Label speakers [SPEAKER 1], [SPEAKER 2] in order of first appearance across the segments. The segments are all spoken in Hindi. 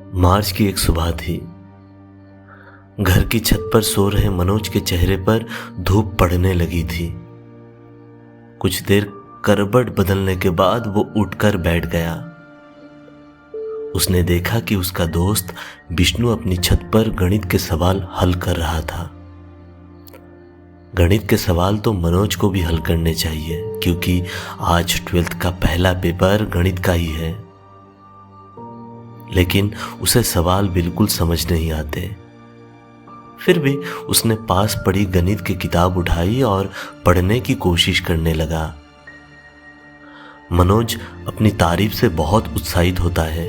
[SPEAKER 1] मार्च की एक सुबह थी। घर की छत पर सो रहे मनोज के चेहरे पर धूप पड़ने लगी थी। कुछ देर करवट बदलने के बाद वो उठकर बैठ गया। उसने देखा कि उसका दोस्त विष्णु अपनी छत पर गणित के सवाल हल कर रहा था। गणित के सवाल तो मनोज को भी हल करने चाहिए, क्योंकि आज 12th का पहला पेपर गणित का ही है। लेकिन उसे सवाल बिल्कुल समझ नहीं आते। फिर भी उसने पास पड़ी गणित की किताब उठाई और पढ़ने की कोशिश करने लगा। मनोज अपनी तारीफ से बहुत उत्साहित होता है,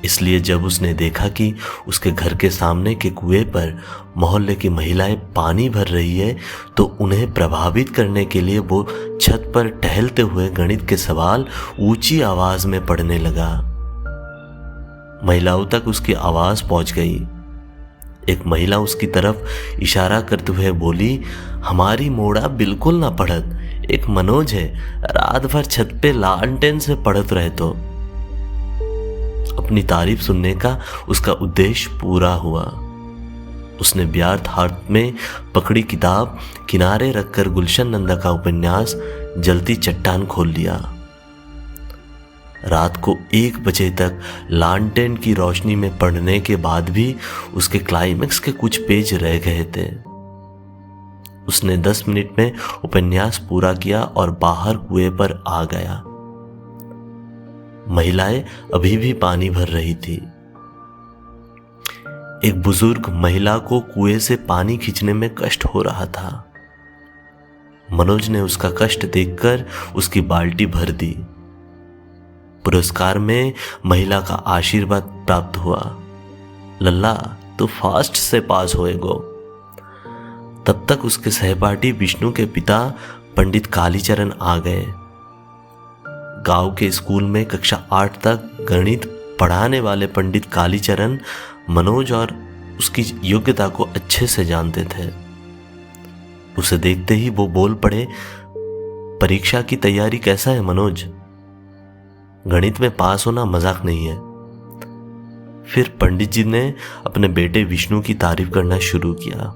[SPEAKER 1] इसलिए जब उसने देखा कि उसके घर के सामने के कुएं पर मोहल्ले की महिलाएं पानी भर रही है, तो उन्हें प्रभावित करने के लिए वो छत पर टहलते हुए गणित के सवाल ऊंची आवाज में पढ़ने लगा। महिलाओं तक उसकी आवाज पहुंच गई। एक महिला उसकी तरफ इशारा करते हुए बोली, हमारी मोड़ा बिल्कुल ना पढ़त, एक मनोज है, रात भर छत पे लालटेन से पढ़त रहे। तो अपनी तारीफ सुनने का उसका उद्देश्य पूरा हुआ। उसने व्यर्थ हाथ में पकड़ी किताब किनारे रखकर गुलशन नंदा का उपन्यास जलती चट्टान खोल लिया। रात को 1 बजे तक लालटेन की रोशनी में पढ़ने के बाद भी उसके क्लाइमेक्स के कुछ पेज रह गए थे। उसने 10 मिनट में उपन्यास पूरा किया और बाहर कुएं पर आ गया। महिलाएं अभी भी पानी भर रही थी। एक बुजुर्ग महिला को कुएं से पानी खींचने में कष्ट हो रहा था। मनोज ने उसका कष्ट देखकर उसकी बाल्टी भर दी। पुरस्कार में महिला का आशीर्वाद प्राप्त हुआ, लल्ला तो फास्ट से पास होएगो। तब तक उसके सहपाठी विष्णु के पिता पंडित कालीचरण आ गए। गांव के स्कूल में कक्षा 8 तक गणित पढ़ाने वाले पंडित कालीचरण मनोज और उसकी योग्यता को अच्छे से जानते थे। उसे देखते ही वो बोल पड़े, परीक्षा की तैयारी कैसा है मनोज? गणित में पास होना मजाक नहीं है। फिर पंडित जी ने अपने बेटे विष्णु की तारीफ करना शुरू किया।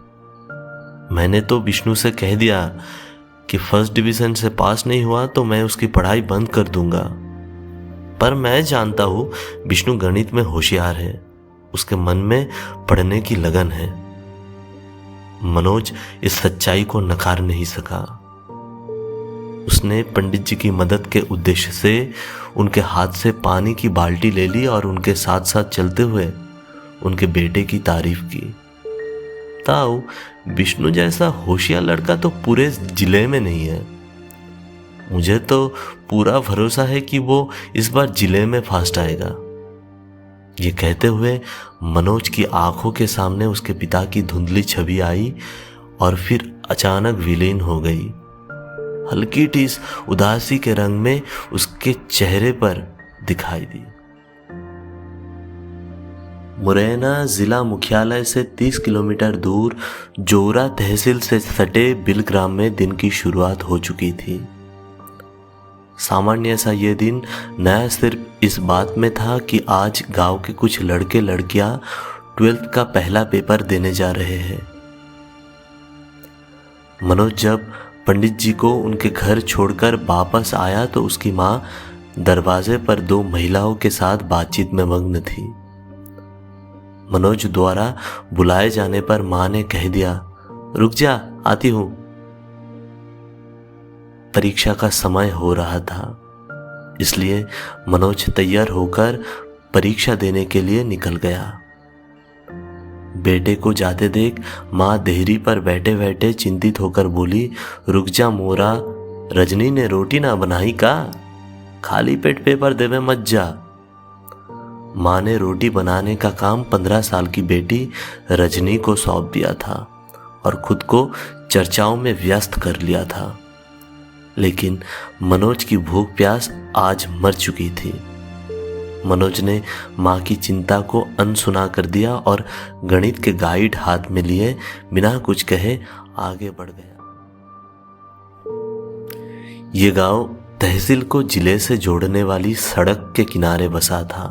[SPEAKER 1] मैंने तो विष्णु से कह दिया कि फर्स्ट डिवीजन से पास नहीं हुआ तो मैं उसकी पढ़ाई बंद कर दूंगा। पर मैं जानता हूं विष्णु गणित में होशियार है, उसके मन में पढ़ने की लगन है। मनोज इस सच्चाई को नकार नहीं सका। उसने पंडित जी की मदद के उद्देश्य से उनके हाथ से पानी की बाल्टी ले ली और उनके साथ साथ चलते हुए उनके बेटे की तारीफ की। ताऊ, विष्णु जैसा होशियार लड़का तो पूरे जिले में नहीं है। मुझे तो पूरा भरोसा है कि वो इस बार जिले में फर्स्ट आएगा। ये कहते हुए मनोज की आंखों के सामने उसके पिता की धुंधली छवि आई और फिर अचानक विलीन हो गई। हल्की टीस उदासी के रंग में उसके चेहरे पर दिखाई दी। मुरैना जिला मुख्यालय से 30 किलोमीटर दूर जोरा तहसील से सटे बिलग्राम में दिन की शुरुआत हो चुकी थी। सामान्य सा ये दिन नया सिर्फ इस बात में था कि आज गांव के कुछ लड़के लड़कियां 12th का पहला पेपर देने जा रहे हैं। मनोज जब पंडित जी को उनके घर छोड़कर वापस आया तो उसकी माँ दरवाजे पर 2 महिलाओं के साथ बातचीत में मग्न थी। मनोज द्वारा बुलाए जाने पर माँ ने कह दिया, रुक जा, आती हूं। परीक्षा का समय हो रहा था, इसलिए मनोज तैयार होकर परीक्षा देने के लिए निकल गया। बेटे को जाते देख माँ देहरी पर बैठे बैठे चिंतित होकर बोली, रुक जा मोरा, रजनी ने रोटी ना बनाई का? खाली पेट पेपर देवे मत जा। माँ ने रोटी बनाने का काम 15 साल की बेटी रजनी को सौंप दिया था और खुद को चर्चाओं में व्यस्त कर लिया था। लेकिन मनोज की भूख प्यास आज मर चुकी थी। मनोज ने माँ की चिंता को अनसुना कर दिया और गणित के गाइड हाथ में लिए बिना कुछ कहे आगे बढ़ गया। ये गांव तहसील को जिले से जोड़ने वाली सड़क के किनारे बसा था।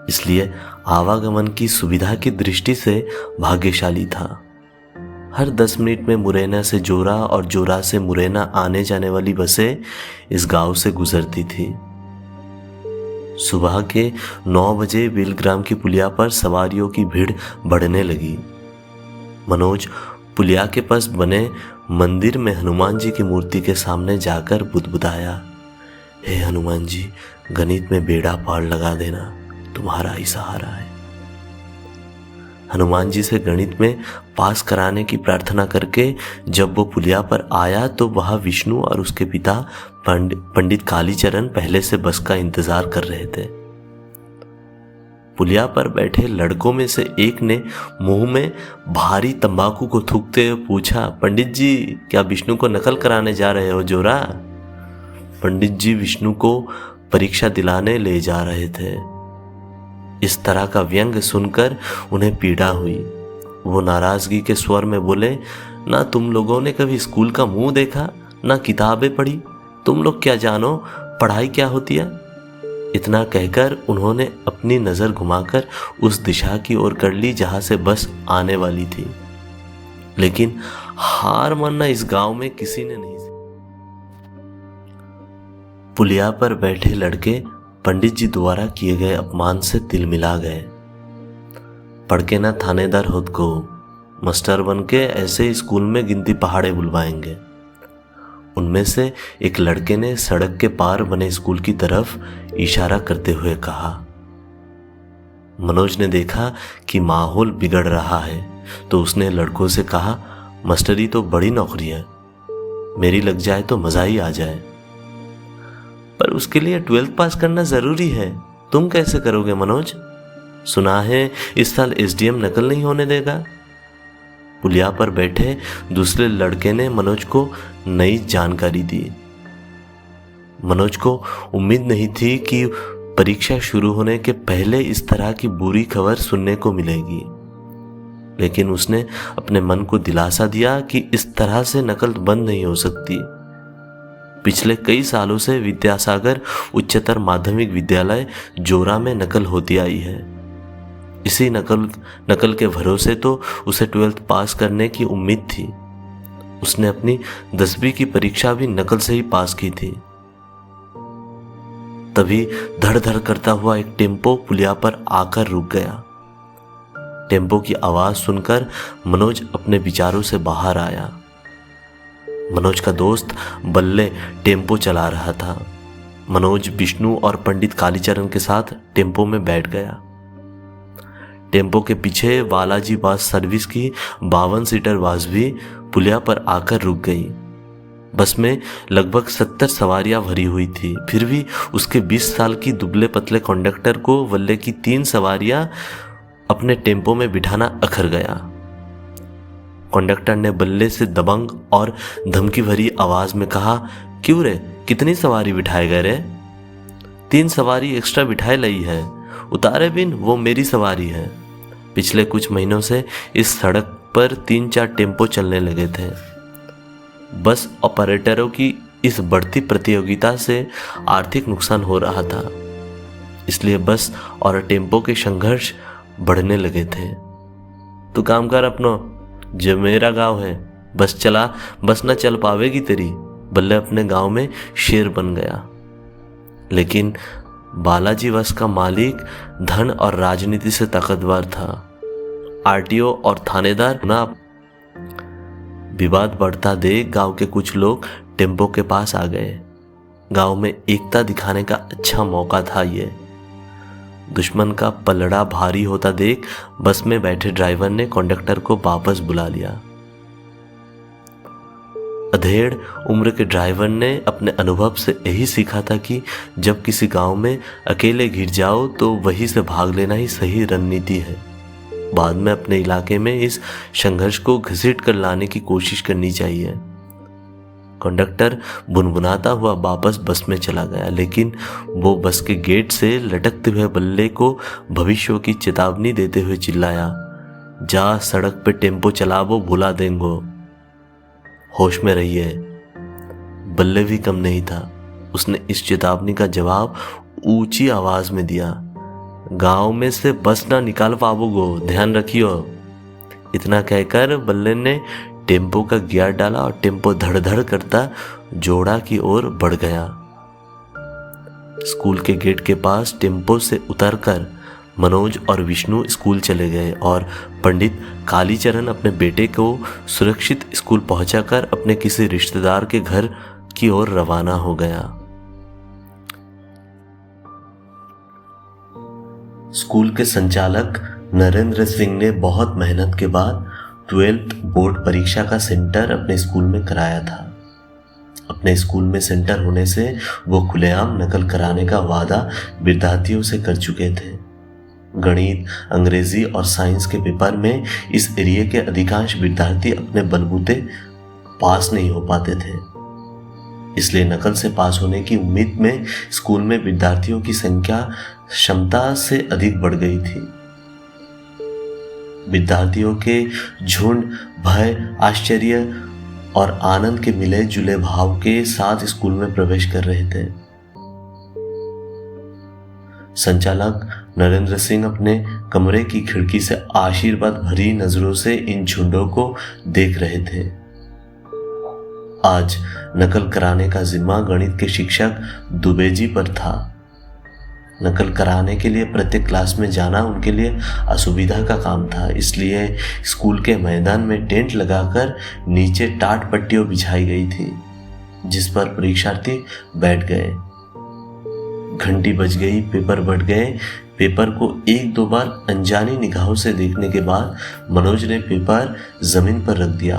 [SPEAKER 1] इसलिए आवागमन की सुविधा की दृष्टि से भाग्यशाली था। हर 10 मिनट में मुरैना से जोरा और जोरा से मुरैना आने जाने वाली बसें इस गांव से गुजरती थी। सुबह के 9 बजे बेलग्राम की पुलिया पर सवारियों की भीड़ बढ़ने लगी। मनोज पुलिया के पास बने मंदिर में हनुमान जी की मूर्ति के सामने जाकर बुदबुदाया, हे हनुमान जी, गणित में बेड़ा पार लगा देना, तुम्हारा ही सहारा है। हनुमान जी से गणित में पास कराने की प्रार्थना करके जब वो पुलिया पर आया तो वहां विष्णु और उसके पिता पंडित कालीचरण पहले से बस का इंतजार कर रहे थे। पुलिया पर बैठे लड़कों में से एक ने मुंह में भारी तंबाकू को थूकते हुए पूछा, पंडित जी, क्या विष्णु को नकल कराने जा रहे हो जोरा? पंडित जी विष्णु को परीक्षा दिलाने ले जा रहे थे। इस तरह का व्यंग सुनकर उन्हें पीड़ा हुई। वो नाराजगी के स्वर में बोले, ना तुम लोगों ने कभी स्कूल का मुंह देखा, ना किताबें पढ़ी, तुम लोग क्या जानो पढ़ाई क्या होती है? इतना कहकर उन्होंने अपनी नजर घुमाकर उस दिशा की ओर कर ली जहां से बस आने वाली थी। लेकिन हार मानना इस गांव में किसी ने नहीं। पुलिया पर बैठे लड़के पंडित जी द्वारा किए गए अपमान से तिलमिला गए। पढ़ के ना थानेदार होत को, मास्टर बन के ऐसे स्कूल में गिनती पहाड़े बुलवाएंगे। उनमें से एक लड़के ने सड़क के पार बने स्कूल की तरफ इशारा करते हुए कहा। मनोज ने देखा कि माहौल बिगड़ रहा है तो उसने लड़कों से कहा, मास्टरी तो बड़ी नौकरी है, मेरी लग जाए तो मजा ही आ जाए, पर उसके लिए 12th पास करना जरूरी है। तुम कैसे करोगे मनोज? सुना है इस साल एसडीएम नकल नहीं होने देगा। पुलिया पर बैठे दूसरे लड़के ने मनोज को नई जानकारी दी। मनोज को उम्मीद नहीं थी कि परीक्षा शुरू होने के पहले इस तरह की बुरी खबर सुनने को मिलेगी, लेकिन उसने अपने मन को दिलासा दिया कि इस तरह से नकल बंद नहीं हो सकती। पिछले कई सालों से विद्यासागर उच्चतर माध्यमिक विद्यालय जोरा में नकल होती आई है। इसी नकल के भरोसे तो उसे 12th पास करने की उम्मीद थी। उसने अपनी 10वीं की परीक्षा भी नकल से ही पास की थी। तभी धड़ धड़ करता हुआ एक टेम्पो पुलिया पर आकर रुक गया। टेम्पो की आवाज सुनकर मनोज अपने विचारों से बाहर आया। मनोज का दोस्त बल्ले टेम्पो चला रहा था। मनोज विष्णु और पंडित कालीचरण के साथ टेम्पो में बैठ गया। टेम्पो के पीछे बालाजी बस सर्विस की 52 सीटर बस भी पुलिया पर आकर रुक गई। बस में लगभग 70 सवारियां भरी हुई थी। फिर भी उसके 20 साल की दुबले पतले कंडक्टर को बल्ले की 3 सवारियां अपने टेम्पो में बिठाना अखर गया। कंडक्टर ने बल्ले से दबंग और धमकी भरी आवाज में कहा, क्यों रे, कितनी सवारी बिठाए गए रे? 3 सवारी एक्स्ट्रा बिठाए लई है, उतारे बिन, वो मेरी सवारी है। पिछले कुछ महीनों से इस सड़क पर 3-4 टेम्पो चलने लगे थे। बस ऑपरेटरों की इस बढ़ती प्रतियोगिता से आर्थिक नुकसान हो रहा था, इसलिए बस और टेम्पो के संघर्ष बढ़ने लगे थे। तू काम कर अपनो, जो मेरा गांव है, बस चला, बस न चल पावेगी तेरी। बल्ले अपने गांव में शेर बन गया। लेकिन बालाजी बस का मालिक धन और राजनीति से ताकतवर था। आरटीओ और थानेदार ना विवाद बढ़ता देख गांव के कुछ लोग टेम्पो के पास आ गए। गांव में एकता दिखाने का अच्छा मौका था ये। दुश्मन का पलड़ा भारी होता देख बस में बैठे ड्राइवर ने कंडक्टर को वापस बुला लिया। अधेड़ उम्र के ड्राइवर ने अपने अनुभव से यही सीखा था कि जब किसी गांव में अकेले घिर जाओ तो वहीं से भाग लेना ही सही रणनीति है। बाद में अपने इलाके में इस संघर्ष को घसीट कर लाने की कोशिश करनी चाहिए। कंडक्टर बुनबुनाता हुआ वापस बस में चला गया, लेकिन वो बस के गेट से लटकते हुए बल्ले को भविष्य की चेतावनी देते हुए चिल्लाया, जा सड़क पे टेम्पो चलावो, भुला देंगो, होश में रहिए। बल्ले भी कम नहीं था। उसने इस चेतावनी का जवाब ऊंची आवाज में दिया, गांव में से बस ना निकाल पाओगो, ध्यान रखियो। इतना कहकर बल्ले ने टेम्पो का गियर डाला और टेम्पो धड़ धड़ करता जोड़ा की ओर बढ़ गया। स्कूल के गेट के पास टेम्पो से उतरकर मनोज और विष्णु स्कूल चले गए और पंडित कालीचरण अपने बेटे को सुरक्षित स्कूल पहुंचाकर अपने किसी रिश्तेदार के घर की ओर रवाना हो गया। स्कूल के संचालक नरेंद्र सिंह ने बहुत मेहनत के बाद 12th बोर्ड परीक्षा का सेंटर अपने स्कूल में कराया था। अपने स्कूल में सेंटर होने से वो खुलेआम नकल कराने का वादा विद्यार्थियों से कर चुके थे। गणित, अंग्रेजी और साइंस के पेपर में इस एरिया के अधिकांश विद्यार्थी अपने बलबूते पास नहीं हो पाते थे, इसलिए नकल से पास होने की उम्मीद में स्कूल में विद्यार्थियों की संख्या क्षमता से अधिक बढ़ गई थी। विद्यार्थियों के झुंड भय, आश्चर्य और आनंद के मिले जुले भाव के साथ स्कूल में प्रवेश कर रहे थे। संचालक नरेंद्र सिंह अपने कमरे की खिड़की से आशीर्वाद भरी नजरों से इन झुंडों को देख रहे थे। आज नकल कराने का जिम्मा गणित के शिक्षक दुबे जी पर था। नकल कराने के लिए प्रत्येक क्लास में जाना उनके लिए असुविधा का काम था, इसलिए स्कूल के मैदान में टेंट लगाकर नीचे टाट पट्टियों बिछाई गई थी, जिस पर परीक्षार्थी बैठ गए। घंटी बज गई, पेपर बढ़ गए। पेपर को एक दो बार अनजानी निगाहों से देखने के बाद मनोज ने पेपर जमीन पर रख दिया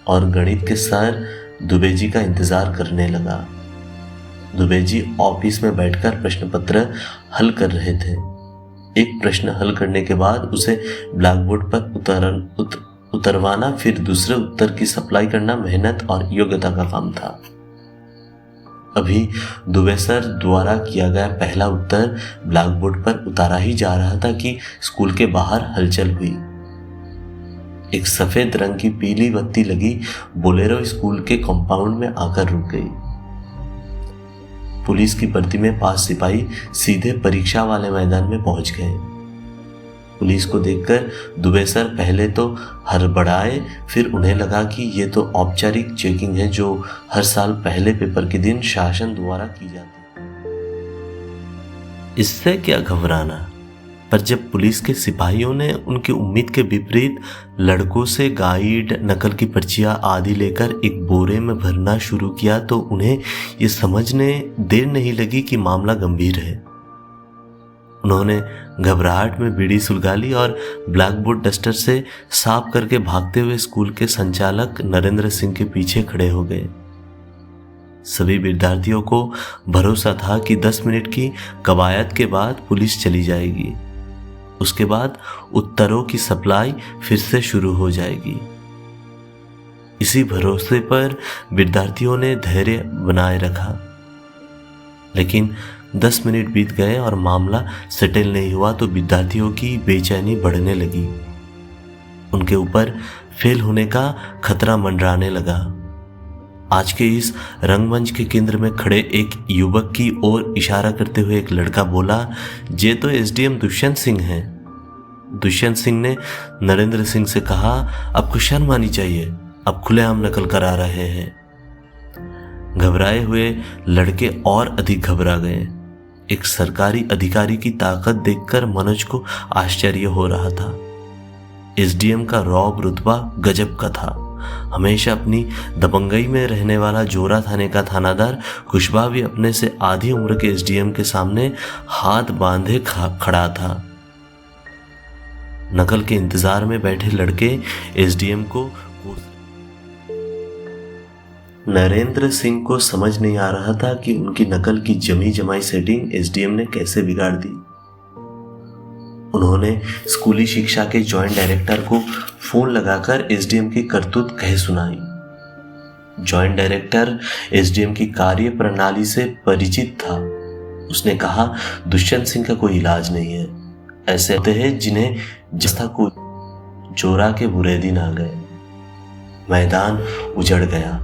[SPEAKER 1] और गणित के सर दुबे जी का इंतजार करने लगा। दुबे जी ऑफिस में बैठकर प्रश्न पत्र हल कर रहे थे। एक प्रश्न हल करने के बाद उसे ब्लैकबोर्ड पर उतरवाना, फिर दूसरे उत्तर की सप्लाई करना मेहनत और योग्यता का काम था। अभी दुबे सर द्वारा किया गया पहला उत्तर ब्लैकबोर्ड पर उतारा ही जा रहा था कि स्कूल के बाहर हलचल हुई। एक सफेद रंग की पीली बत्ती लगी बोलेरो स्कूल के कंपाउंड में आकर रुक गई। पुलिस की वर्दी में 5 सिपाही सीधे परीक्षा वाले मैदान में पहुंच गए। पुलिस को देखकर दुबे सर पहले तो हड़बड़ाए, फिर उन्हें लगा कि ये तो औपचारिक चेकिंग है जो हर साल पहले पेपर के दिन शासन द्वारा की जाती है, इससे क्या घबराना। पर जब पुलिस के सिपाहियों ने उनकी उम्मीद के विपरीत लड़कों से गाइड, नकल की पर्चियां आदि लेकर एक बोरे में भरना शुरू किया तो उन्हें ये समझने देर नहीं लगी कि मामला गंभीर है। उन्होंने घबराहट में बीड़ी सुलगा ली और ब्लैकबोर्ड डस्टर से साफ करके भागते हुए स्कूल के संचालक नरेंद्र सिंह के पीछे खड़े हो गए। सभी विद्यार्थियों को भरोसा था कि 10 मिनट की कवायद के बाद पुलिस चली जाएगी। उसके बाद उत्तरों की सप्लाई फिर से शुरू हो जाएगी। इसी भरोसे पर विद्यार्थियों ने धैर्य बनाए रखा। लेकिन 10 मिनट बीत गए और मामला सेटल नहीं हुआ तो विद्यार्थियों की बेचैनी बढ़ने लगी। उनके ऊपर फेल होने का खतरा मंडराने लगा। आज के इस रंगमंच के केंद्र में खड़े एक युवक की ओर इशारा करते हुए एक लड़का बोला, ये तो एसडीएम दुष्यंत सिंह हैं। दुष्यंत सिंह ने नरेंद्र सिंह से कहा, आपको शर्म आनी चाहिए, आप खुलेआम नकल करा रहे हैं। घबराए हुए लड़के और अधिक घबरा गए। एक सरकारी अधिकारी की ताकत देखकर मनोज को आश्चर्य हो रहा था। एसडीएम का रौब रुतबा गजब का था। हमेशा अपनी दबंगई में रहने वाला जोरा थाने का थानादार कुशबा भी अपने से आधी उम्र के एसडीएम के सामने हाथ बांधे खड़ा था। नकल के इंतजार में बैठे लड़के एसडीएम को नरेंद्र सिंह को समझ नहीं आ रहा था कि उनकी नकल की जमी जमाई सेटिंग एसडीएम ने कैसे बिगाड़ दी। उन्होंने स्कूली शिक्षा के जॉइंट डायरेक्टर को फोन लगाकर एसडीएम की करतूत कह सुनाई। जॉइंट डायरेक्टर एसडीएम की कार्य प्रणाली से परिचित था। उसने कहा, दुष्यंत सिंह का कोई इलाज नहीं है। ऐसे होते हैं जिन्हें जस्ता को जोरा के बुरे दिन आ गए। मैदान उजड़ गया।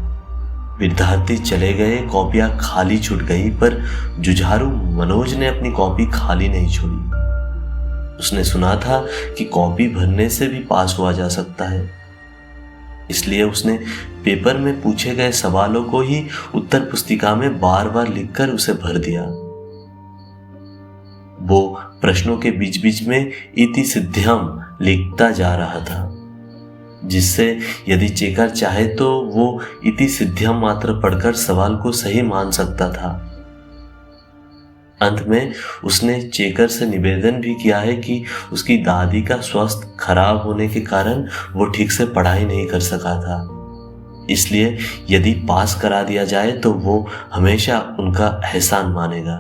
[SPEAKER 1] विद्यार्थी चले गए, कॉपियां खाली छूट गई, पर जुझारू मनोज ने अपनी कॉपी खाली नहीं छोड़ी। उसने सुना था कि कॉपी भरने से भी पास हुआ जा सकता है, इसलिए उसने पेपर में पूछे गए सवालों को ही उत्तर पुस्तिका में बार बार लिखकर उसे भर दिया। वो प्रश्नों के बीच बीच में इति सिद्ध्यम लिखता जा रहा था, जिससे यदि चेकर चाहे तो वो इति सिद्ध्यम मात्र पढ़कर सवाल को सही मान सकता था। अंत में उसने चेकर से निवेदन भी किया है कि उसकी दादी का स्वास्थ्य खराब होने के कारण वो ठीक से पढ़ाई नहीं कर सका था, इसलिए यदि पास करा दिया जाए तो वो हमेशा उनका एहसान मानेगा।